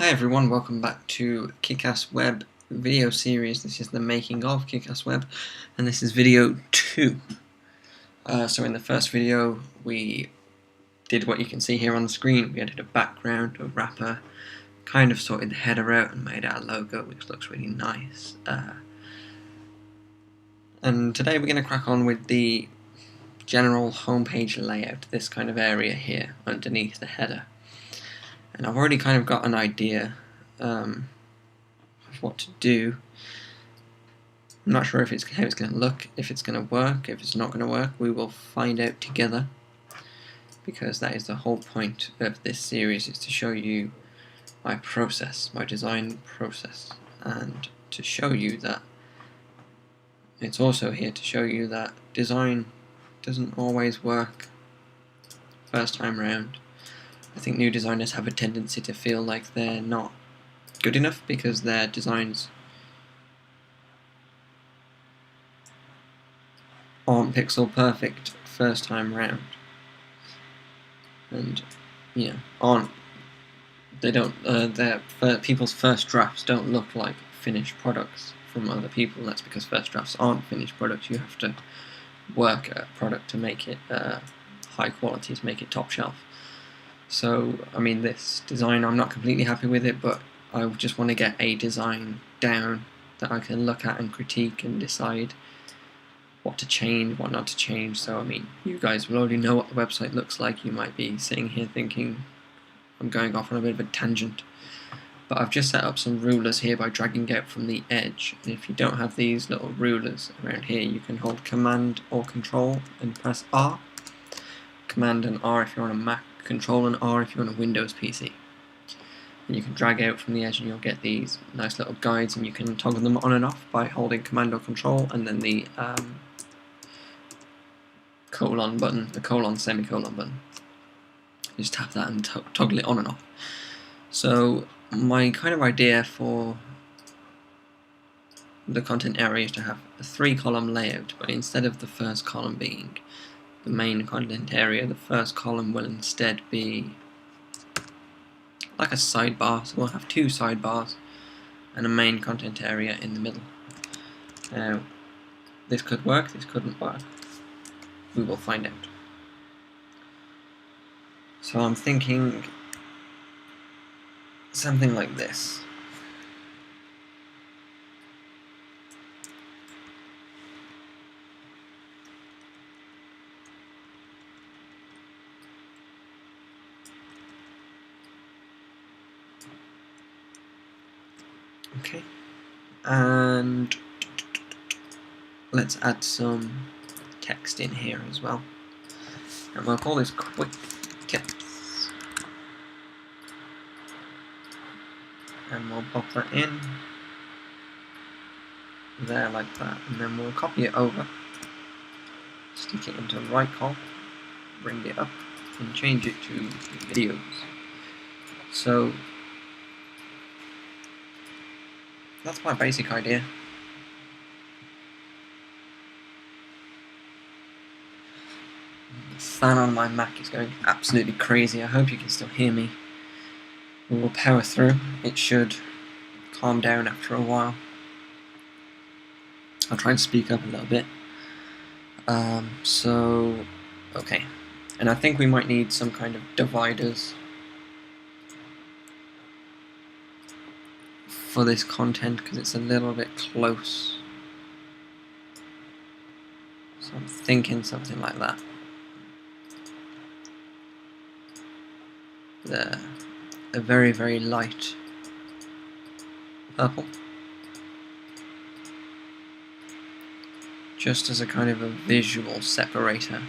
Hi everyone, welcome back to Kick-Ass Web video series. This is the making of Kick-Ass Web, and this is video 2. So in the first video we did what you can see here on the screen. We added a background, a wrapper, kind of sorted the header out and made our logo, which looks really nice. And today we're going to crack on with the general homepage layout, this kind of area here underneath the header. And I've already kind of got an idea of what to do. I'm not sure if how it's going to look, if it's going to work, if it's not going to work. We will find out together, because that is the whole point of this series, is to show you my process, my design process, and to show you that it's also here to show you that design doesn't always work first time round. I think new designers have a tendency to feel like they're not good enough because their designs aren't pixel perfect first time round, and people's first drafts don't look like finished products from other people. That's because first drafts aren't finished products. You have to work at a product to make it high quality, to make it top shelf. So, I mean, this design, I'm not completely happy with it, but I just want to get a design down that I can look at and critique and decide what to change, what not to change. So, I mean, you guys will already know what the website looks like. You might be sitting here thinking I'm going off on a bit of a tangent. But I've just set up some rulers here by dragging out from the edge. And if you don't have these little rulers around here, you can hold Command or Control and press R. Command and R if you're on a Mac, Control and R if you're on a Windows PC. And you can drag out from the edge and you'll get these nice little guides, and you can toggle them on and off by holding Command or Control and then the colon button, the colon semicolon button. You just tap that and toggle it on and off. So my kind of idea for the content area is to have a 3-column layout, but instead of the first column being the main content area, the first column will instead be like a sidebar. So we'll have 2 sidebars and a main content area in the middle. Now, this could work, this couldn't work. We will find out. So I'm thinking something like this. Okay, and let's add some text in here as well, and we'll call this quick tips, and we'll pop that in there like that, and then we'll copy it over, stick it into right col, bring it up, and change it to videos. So that's my basic idea. The fan on my Mac is going absolutely crazy. I hope you can still hear me. We will power through. It should calm down after a while. I'll try and speak up a little bit. Okay. And I think we might need some kind of dividers for this content because it's a little bit close. So I'm thinking something like that. There. A very, very light purple. Just as a kind of a visual separator.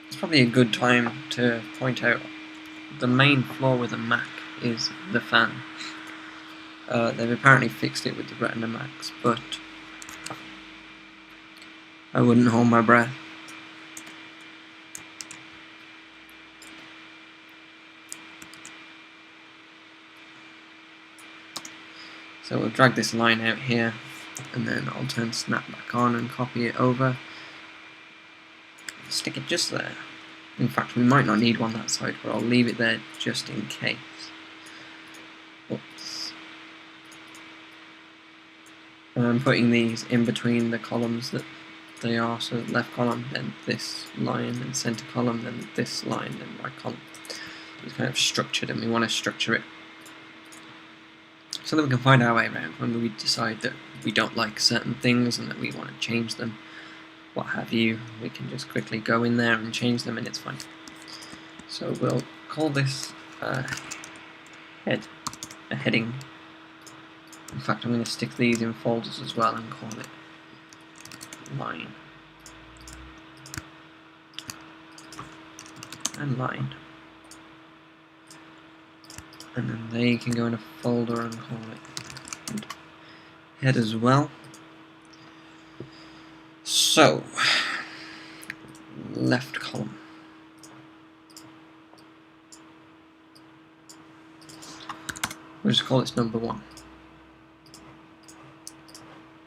It's probably a good time to point out the main flaw with a Mac is the fan. They've apparently fixed it with the Retina Max, but I wouldn't hold my breath. So we'll drag this line out here, and then I'll turn snap back on and copy it over. Stick it just there. In fact, we might not need one that side, but I'll leave it there just in case. Oops. I'm putting these in between the columns that they are, so left column, then this line, then center column, then this line, then right column. It's kind of structured, and we want to structure it so that we can find our way around when we decide that we don't like certain things and that we want to change them, what have you. We can just quickly go in there and change them, and it's fine. So we'll call this head, a heading. In fact, I'm going to stick these in folders as well and call it line and line. And then they can go in a folder and call it head as well. So, left column. We'll just call this number 1.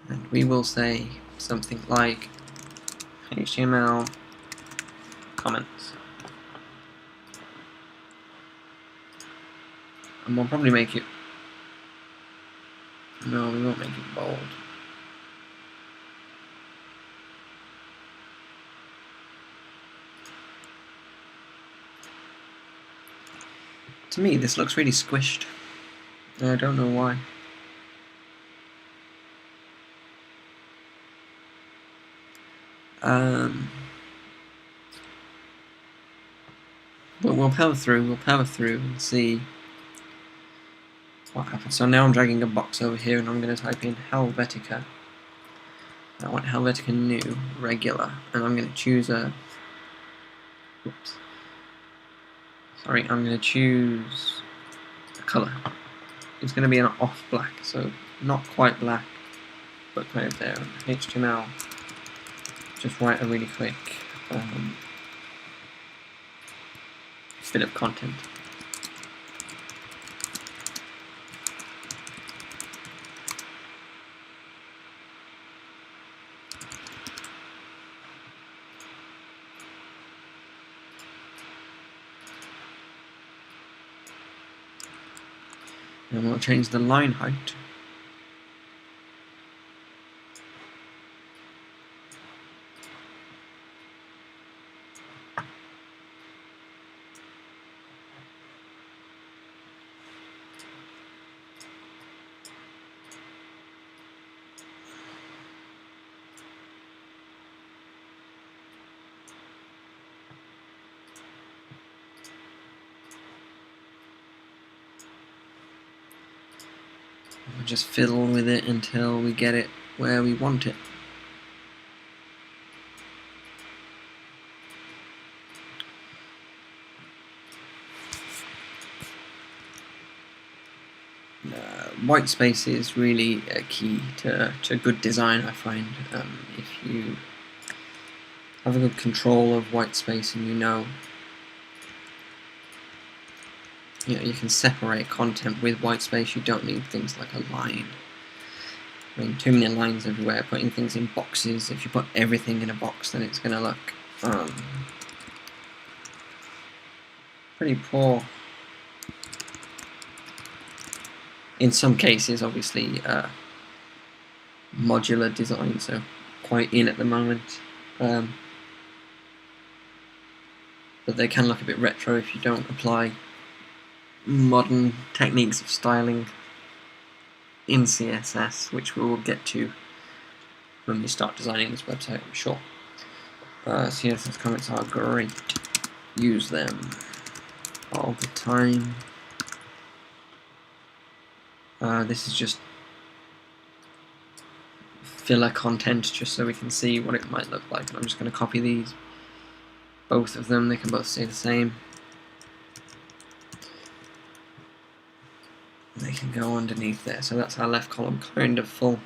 And we will say something like HTML comments. And we'll probably make it... No, we won't make it bold. To me, this looks really squished. I don't know why. But we'll power through and see what happens. So now I'm dragging a box over here and I'm going to type in Helvetica. I want Helvetica new, regular, and I'm going to choose a... Oops. Sorry, I'm going to choose a colour. It's going to be an off black, so not quite black, but kind of there. HTML, just write a really quick bit of content. And we'll change the line height. We'll just fiddle with it until we get it where we want it. White space is really a key to good design, I find. If you have a good control of white space and you know you can separate content with white space, you don't need things like a line. I mean, too many lines everywhere, putting things in boxes. If you put everything in a box, then it's going to look pretty poor. In some cases, obviously, modular designs are quite in at the moment, but they can look a bit retro if you don't apply modern techniques of styling in CSS, which we will get to when we start designing this website, I'm sure. CSS comments are great. Use them all the time. This is just filler content, just so we can see what it might look like. And I'm just going to copy these, both of them. They can both stay the same. They can go underneath there. So that's our left column kind of full.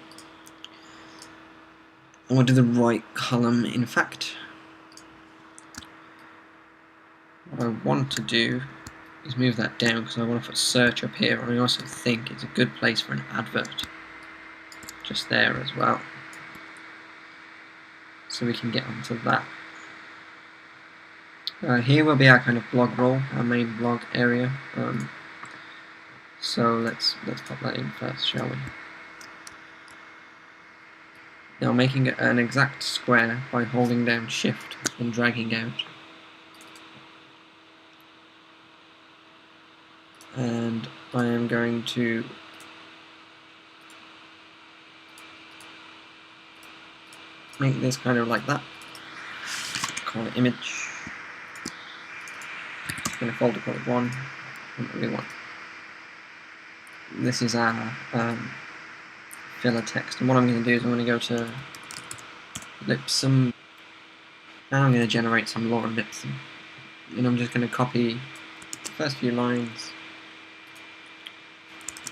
And we'll do the right column. In fact, what I want to do is move that down because I want to put search up here, and I also think it's a good place for an advert just there as well, so we can get onto that. Here will be our kind of blog role, our main blog area. So let's pop that in first, shall we? Now making it an exact square by holding down Shift and dragging out. And I am going to make this kind of like that. Call it image. I'm going to folder call it 1 and only 1. This is our filler text, and what I'm going to do is I'm going to go to Lipsum, and I'm going to generate some Lorem Ipsum, and I'm just going to copy the first few lines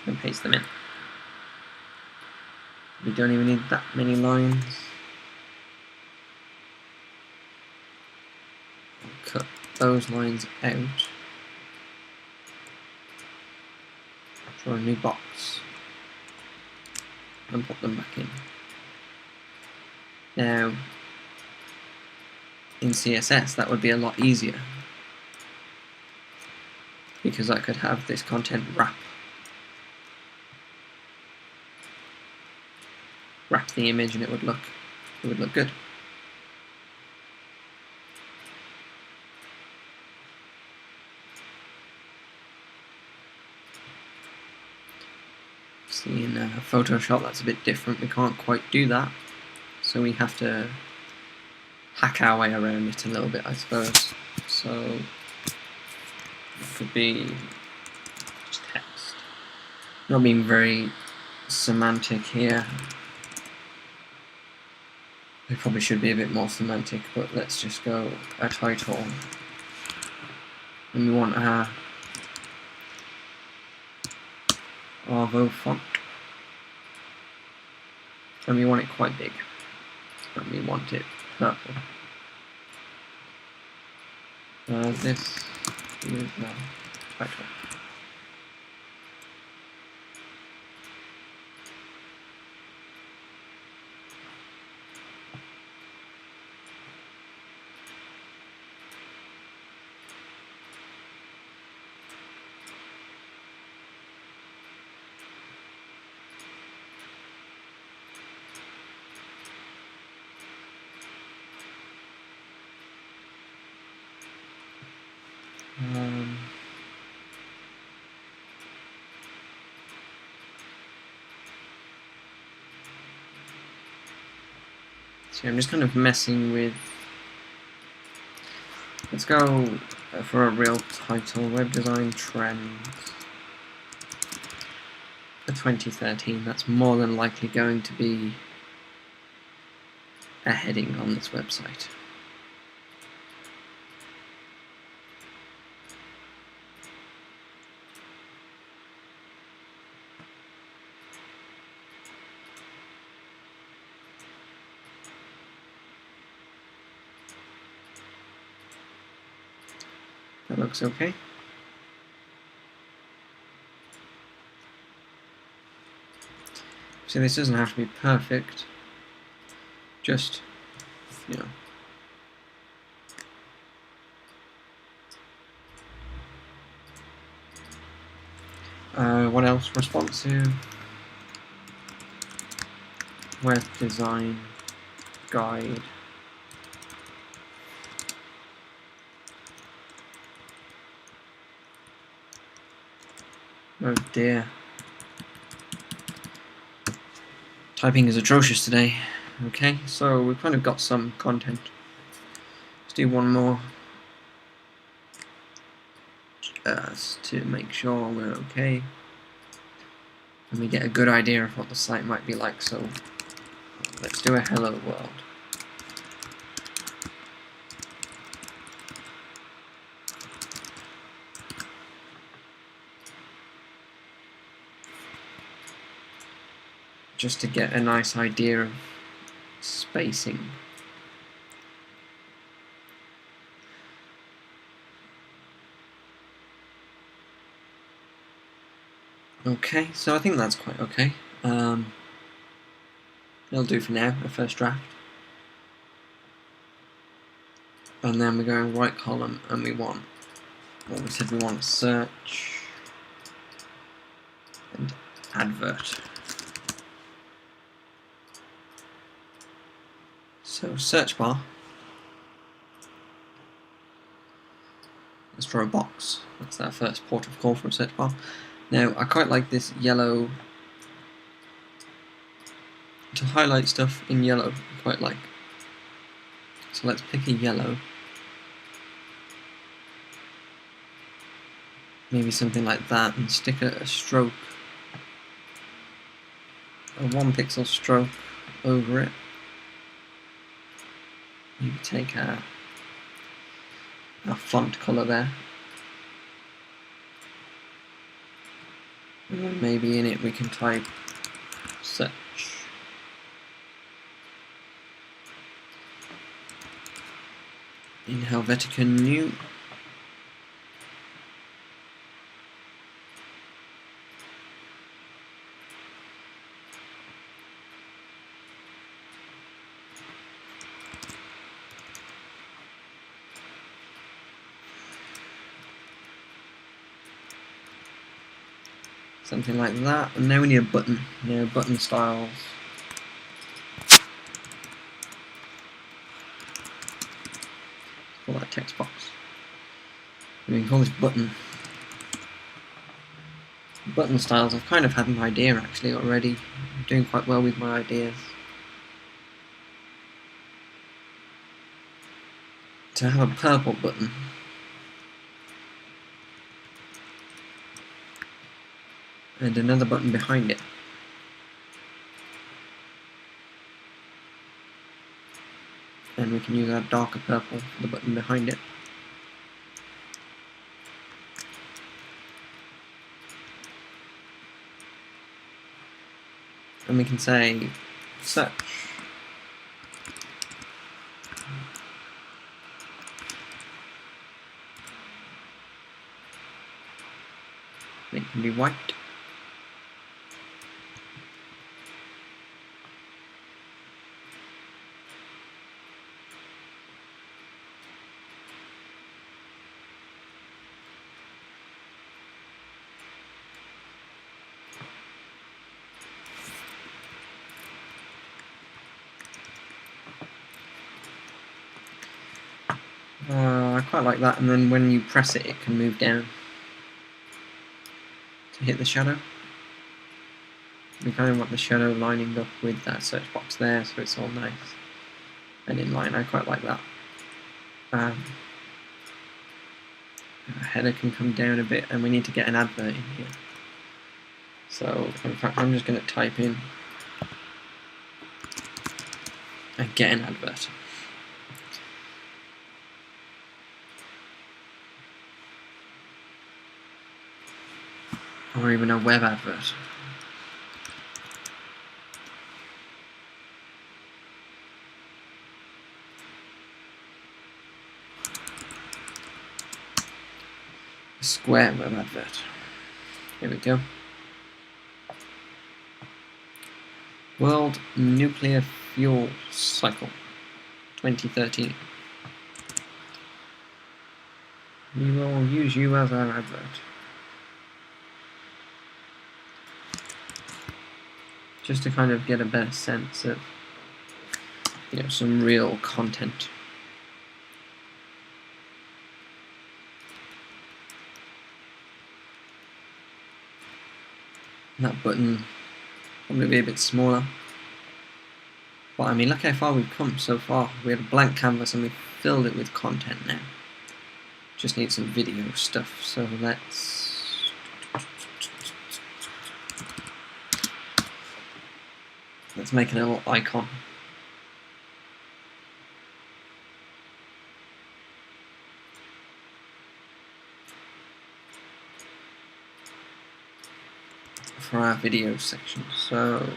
and paste them in. We don't even need that many lines. I'll cut those lines out. Draw a new box and put them back in. Now, in CSS that would be a lot easier, because I could have this content wrap the image, and it would look good. See, in Photoshop that's a bit different. We can't quite do that, so we have to hack our way around it a little bit, I suppose. So it could be just text. Not being very semantic here. It probably should be a bit more semantic, but let's just go a title. And we want our Arvo font. And we want it quite big. And we want it purple. This is the title. So I'm just kind of messing with. Let's go for a real title: Web Design Trends for 2013. That's more than likely going to be a heading on this website. That looks okay. So this doesn't have to be perfect, just, you know. What else? Responsive, web design guide. Oh dear. Typing is atrocious today. Okay, so we've kind of got some content. Let's do one more. Just to make sure we're okay. And we get a good idea of what the site might be like, so let's do a hello world. Just to get a nice idea of spacing. Okay, so I think that's quite okay. It'll do for now, a first draft. and then we're going right column, and we want, well, we said we want search and advert. So search bar, let's draw a box. That's our first port of call for a search bar. Now I quite like this yellow, to highlight stuff in yellow, I quite like. So let's pick a yellow. Maybe something like that, and stick a stroke, a 1 pixel stroke over it. Maybe take our font colour there. And then maybe in it we can type search. In Helvetica New. Something like that, and now we need a button. Now button styles. Call that text box. We can call this button. Button styles, I've kind of had an idea actually already. I'm doing quite well with my ideas. To have a purple button. And another button behind it. And we can use our darker purple for the button behind it. And we can say search. It can be white. I quite like that, and then when you press it, it can move down to hit the shadow. We kind of want the shadow lining up with that search box there, so it's all nice and in line. I quite like that. Our header can come down a bit, and we need to get an advert in here. So, in fact, I'm just going to type in and get an advert. Or even a web advert. A square web advert. Here we go. World Nuclear Fuel Cycle 2013. We will use you as our advert. Just to kind of get a better sense of, you know, some real content. And that button probably be a bit smaller. But I mean, look how far we've come so far. We had a blank canvas and we've filled it with content now. Just need some video stuff, so let's make a little icon. For our video section, so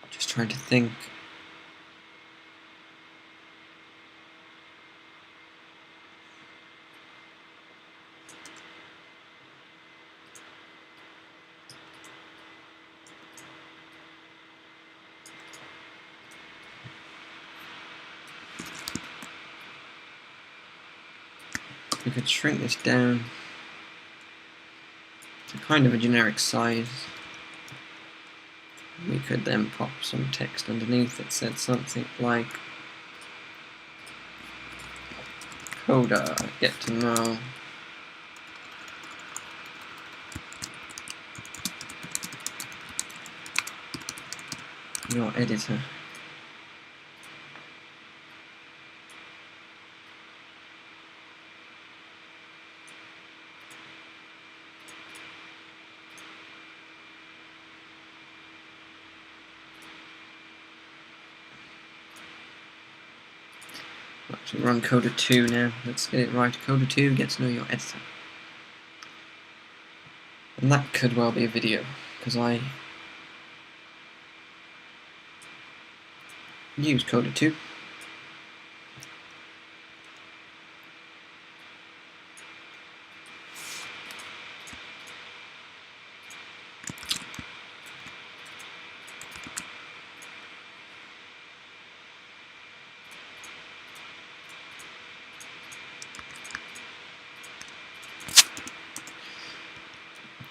just trying to think. could shrink this down to kind of a generic size. We could then pop some text underneath that said something like Coda, get to know your editor. Actually run Coda 2 now. Let's get it right. Coda 2, get to know your editor. And that could well be a video, because I use Coda 2.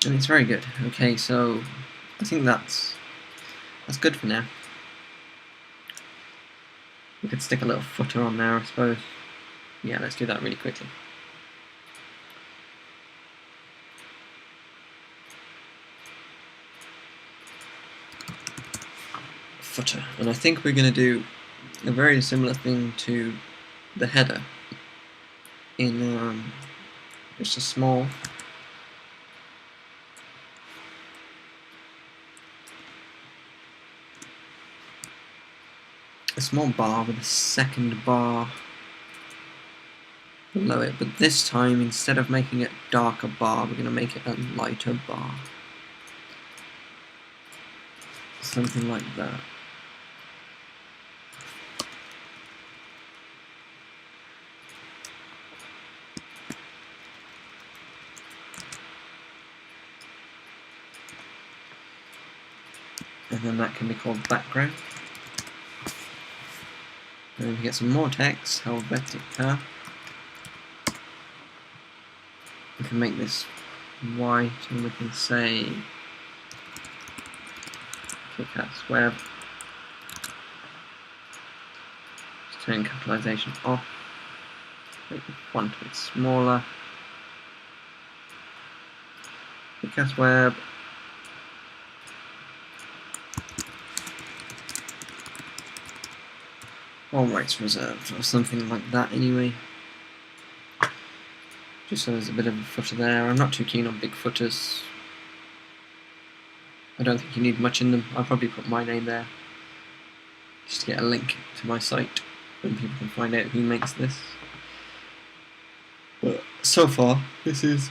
And it's very good. Okay, so I think that's good for now. We could stick a little footer on there, I suppose. Yeah, let's do that really quickly. Footer. And I think we're going to do a very similar thing to the header in just a small bar with a second bar below it, but this time instead of making it a darker bar, we're going to make it a lighter bar. Something like that. And then that can be called background. And we get some more text, Helvetica. We can make this white and we can say Kick-Ass Web. Just turn capitalization off. Make the font a bit smaller. Kick-Ass Web. All rights reserved, or something like that anyway. Just so there's a bit of a footer there. I'm not too keen on big footers. I don't think you need much in them. I'll probably put my name there, just to get a link to my site, and people can find out who makes this. But so far, this is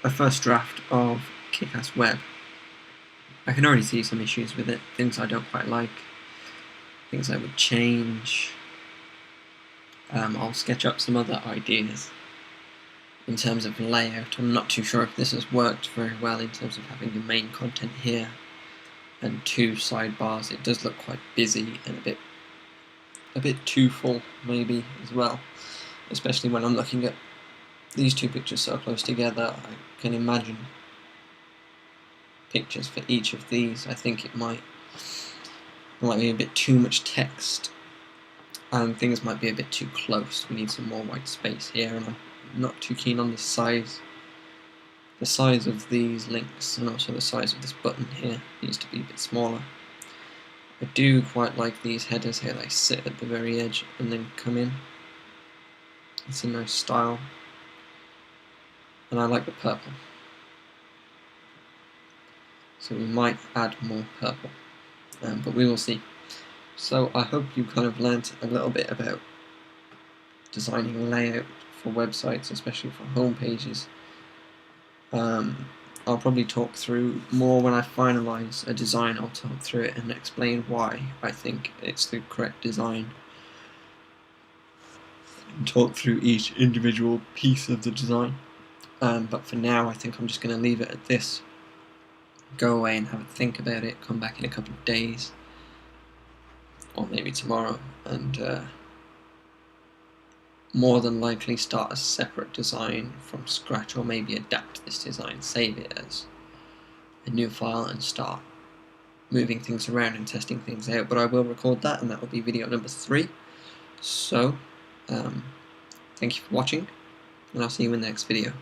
a first draft of Kick-Ass Web. I can already see some issues with it, things I don't quite like, things I would change. I'll sketch up some other ideas in terms of layout. I'm not too sure if this has worked very well in terms of having your main content here and two sidebars. It does look quite busy and a bit too full maybe as well, especially when I'm looking at these two pictures so close together. I can imagine pictures for each of these. I think it might be a bit too much text and things might be a bit too close. We need some more white space here, and I'm not too keen on this size. The size of these links and also the size of this button here needs to be a bit smaller. I do quite like these headers here. They sit at the very edge and then come in. It's a nice style, and I like the purple. So we might add more purple, but we will see. So I hope you kind of learnt a little bit about designing a layout for websites, especially for home pages. I'll probably talk through more when I finalise a design. I'll talk through it and explain why I think it's the correct design, and talk through each individual piece of the design. But for now I think I'm just going to leave it at this. Go away and have a think about it, come back in a couple of days or maybe tomorrow and more than likely start a separate design from scratch, or maybe adapt this design, save it as a new file and start moving things around and testing things out. But I will record that, and that will be video number 3. So thank you for watching, and I'll see you in the next video.